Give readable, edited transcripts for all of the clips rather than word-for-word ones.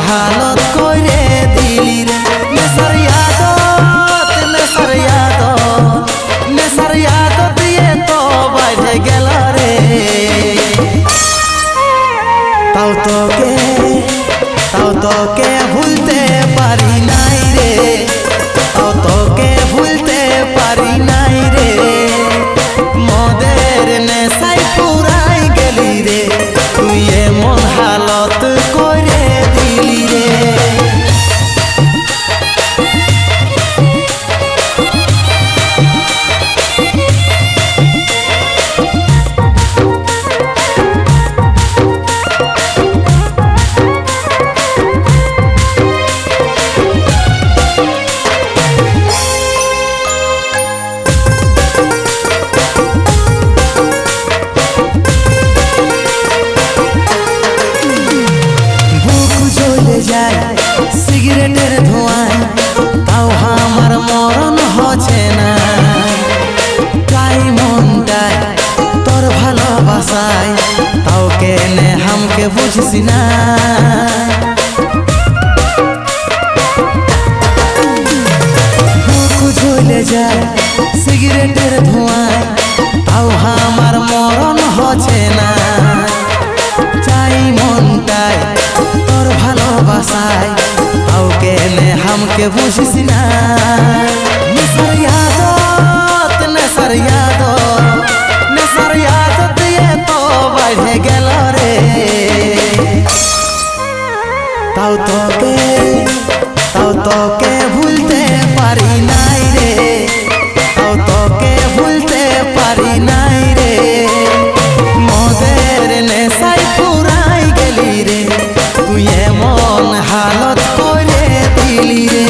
হালত কইরে দিলি রে নেশার ইয়াদত দিয়ে তো বাইরে গেল রে তাও তোকে ভুলতে পারি নাই রে তাও তোকে ভুলতে পারি নাই রে মদের নেশায় পুরাই গেলি রে তুই এমন হালত করে দিলি রে সিগারেটের ধোঁয়ায় তাও আমার মরণ হচ্ছে না তাই মনটায় তোর ভালোবাসায় তাও কেনে হামকে বুঝিস না বুক জ্বলে যায় সিগারেটের ধোঁয়ায় তাও আমার মরণ হচ্ছে না চাই মনটায় তোর ভালোবাসায় তাও কেনে হামকে বুঝিস না নেশার ইয়াদত দিয়ে তো বাইরে গেল রে তাও তোকে ভুলতে পারি নাই রে তাও তোকে ভুলতে পারি নাই রে মদের নেশায় পুরাই গেলি রে তুই এমন হালত করে দিলি রে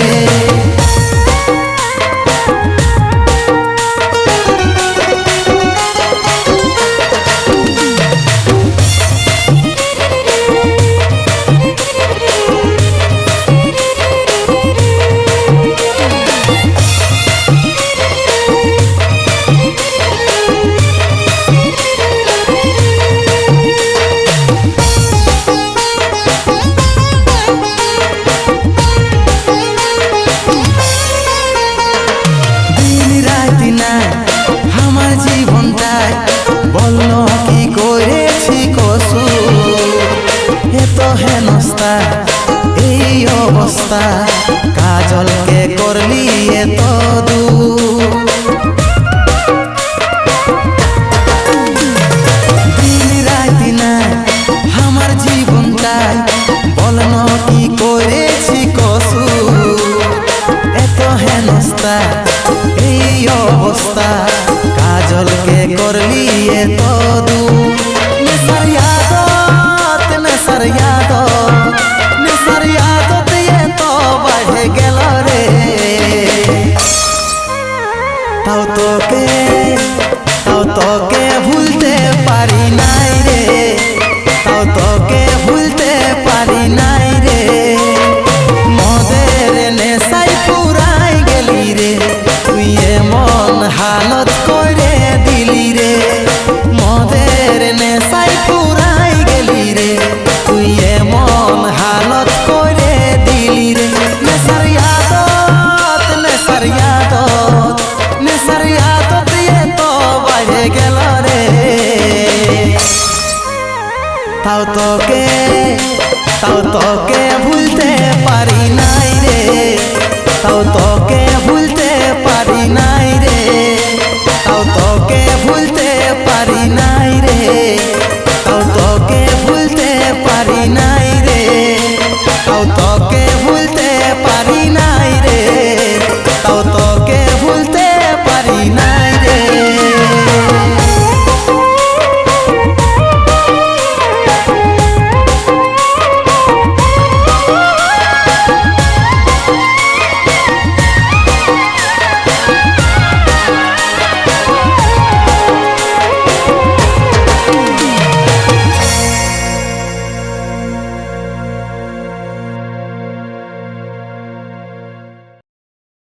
আমার জীবনটাই বলল কি করেছি কসুর এত হেনস্তা এই অবস্থা কাজলকে করলি এত দূর দিন রাতি নাই আমার জীবনটাই বলল কি করেছি কসুর এত হেনস্তা এই অবস্থা কাজলকে করলি এত দূর নেশার ইয়াদত দিয়ে তো বাইরে গেল রে তাও তোকে ভুলতে পারি নাই রে তাও তোকে ভুলতে পারি নাই রে মদের নেশায় পুরাই গেলি রে তুই এমন হালত করে দিলি রে মদের নেশায় পুরাই গেলি রে তুই এমন হালত করে দিলি রে নেশার ইয়াদত দিয়ে তো বাইরে গেল রে তাও তোকে ভুলতে পারি নাই রে তাও তোকে ভুলতে পারি নাই রে তাও তোকে ভুলতে